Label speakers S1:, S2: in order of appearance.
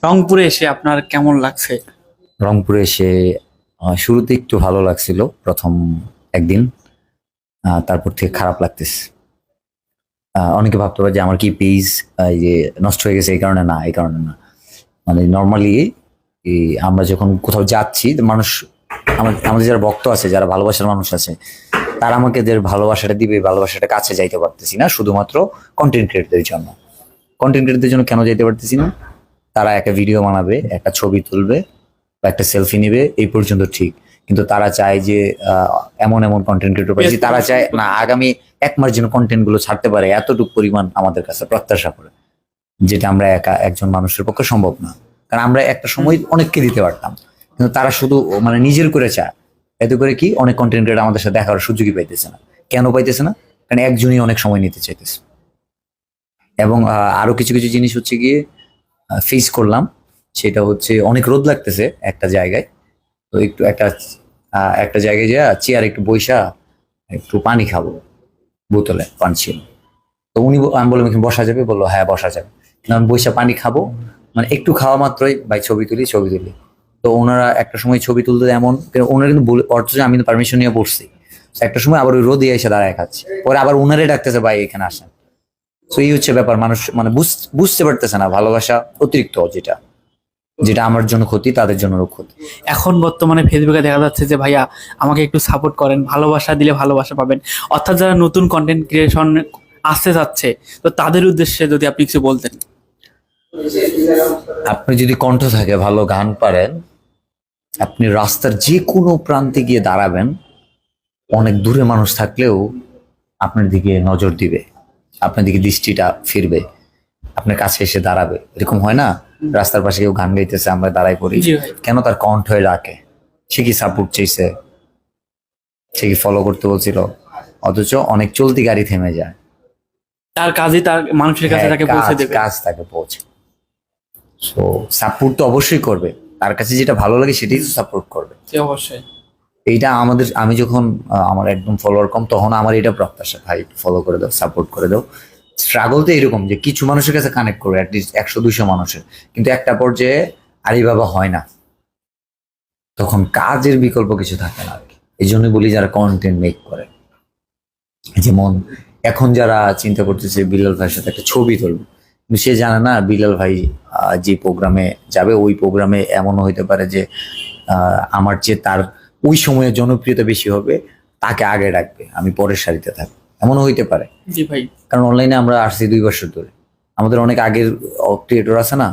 S1: রংপুরে এসে আপনার কেমন লাগছে?
S2: রংপুরে এসে শুরুতে একটু ভালো লাগছিল প্রথম একদিন। তারপর থেকে খারাপ লাগতেছে। অনেকে ভাবতে পারে যে আমার কি পেজ এই যে নষ্ট হয়ে গেছে, এই কারণে না, এই কারণে না। মানে নর্মালি আমরা যখন কোথাও যাচ্ছি তো মানুষ, আমাদের যারা ভক্ত আছে, যারা ভালোবাসার মানুষ আছে, তারা আমাকে যে ভালোবাসাটা দিবে, এই ভালোবাসাটা কাছে যাইতে পারতেছি না শুধুমাত্র কন্টেন্ট ক্রিয়েটরদের জন্য। কন্টেন্ট ক্রিয়েটরদের জন্য কেন যাইতে পারতেছি না? তারা একটা ভিডিও বানাবে, একটা ছবি তুলবে বা একটা সেলফি নিবে, এই পর্যন্ত ঠিক। কিন্তু তারা চায় যে এমন এমন কন্টেন্ট ক্রিয়েটর পাইছি, তারা চায় না আগামী 1 মাস যেন কন্টেন্ট গুলো ছাড়তে পারে, এতটুকু পরিমাণ আমাদের কাছে প্রত্যাশা করে, যেটা আমরা একা একজন মানুষের পক্ষে সম্ভব না। কারণ আমরা একটা সময় অনেককে দিতে পারতাম, কিন্তু তারা শুধু মানে নিজের করে চায়। এতে করে কি, অনেক কন্টেন্ট ক্রিয়েটর আমাদের সাথে দেখা করার সুযোগই পাইতেছে না। কেন পাইতেছে না? কারণ একজনই অনেক সময় নিতে চাইতেছে। এবং আরো কিছু কিছু জিনিস হচ্ছে গিয়ে ফেস করলাম। সেটা হচ্ছে অনেক রোদ লাগতেছে একটা জায়গায়, তো একটু একটা জায়গায় যা চেয়ার একটু বইসা একটু পানি খাবো, বোতলে পানি ছিল। তো আমি বললাম এখানে বসা যাবে? বললো হ্যাঁ বসা যাবে। কিন্তু আমি বইসা পানি খাবো, মানে একটু খাওয়া মাত্রই ভাই ছবি তুলি ছবি তুলি। তো ওনারা একটা সময় ছবি তুলতে এমন, ওনারা কিন্তু অথচ আমি পারমিশন নিয়ে বসছি। তো একটা সময় আবার ওই রোদে এসে দাঁড়ায় খাচ্ছি, পরে আবার ওনারে ডাকতেছে ভাই এখানে আসেন। তো এই হচ্ছে ব্যাপার, মানুষ মানে বুঝতে পারতেছে না ভালোবাসা অতিরিক্ত, যেটা যেটা আমার জন্য ক্ষতি, তাদের জন্য ক্ষতি।
S1: এখন বর্তমানে ফেসবুকে দেখা যাচ্ছে যে ভাইয়া আমাকে একটু সাপোর্ট করেন, ভালোবাসা দিলে ভালোবাসা পাবেন। অর্থাৎ যারা নতুন কন্টেন্ট ক্রিয়েশন আসতে যাচ্ছে, তো তাদের উদ্দেশ্যে যদি আপনি কিছু বলতেন।
S2: আপনি যদি কণ্ঠ থাকে, ভালো গান পারেন, আপনি রাস্তার যে কোনো প্রান্তে গিয়ে দাঁড়াবেন, অনেক দূরে মানুষ থাকলেও আপনার দিকে নজর দিবে, আপনার দিকে দৃষ্টিটা ফিরবে, আপনার কাছে এসে দাঁড়াবে। এরকম হয় না, রাস্তার পাশে কেউ গান গাইতেছে, আমরা দাঁড়াই পড়ি,
S1: জি ভাই।
S2: কেন? তার কণ্ঠ হয়ে ডাকে। সে কি সাপোর্ট চাইছে? সে কি ফলো করতে বলছিল? অথচ অনেক চলতি গাড়ি থেমে যায়।
S1: তার কাজই তার মানুষের কাছে
S2: হ্যাঁ,
S1: তাকে পৌঁছে দেবে।
S2: কাজ তাকে পৌঁছে। সো সাপোর্ট তো অবশ্যই করবে, তার কাছে যেটা ভালো লাগে সেটাই তো সাপোর্ট করবে।
S1: জি অবশ্যই।
S2: এইটা আমাদের, আমি যখন আমার একদম ফলোয়ার কম, তখন আমার এটা প্রত্যাশা, ভাই ফলো করে দাও, সাপোর্ট করে দাও। স্ট্রাগল তো এরকম যে কিছু মানুষের কাছে কানেক্ট করবে, অ্যাটলিস্ট 100-200 মানুষের, কিন্তু একটা পর্যায়ে আরে বাবা হয় না, তখন কাজের বিকল্প কিছু থাকে না আর কি। এই জন্য বলি যারা কন্টেন্ট মেক করে, যেমন এখন যারা চিন্তা করতেছে বিলাল ভাইয়ের সাথে একটা ছবি তুলবে, কিন্তু সে জানে না বিলাল ভাই যে প্রোগ্রামে যাবে, ওই প্রোগ্রামে এমনও হইতে পারে যে আমার যে তার ওই সময়ে জনপ্রিয়তা বেশি হবে, তাকে আগে ডাকবে, আমি পরের সারিতে থাকবো, এমনও হইতে পারে।
S1: জি ভাই।
S2: কারণ অনলাইনে আমরা আসছি 2 বছর ধরে, আমাদের অনেক আগের ক্রিয়েটর আছে না,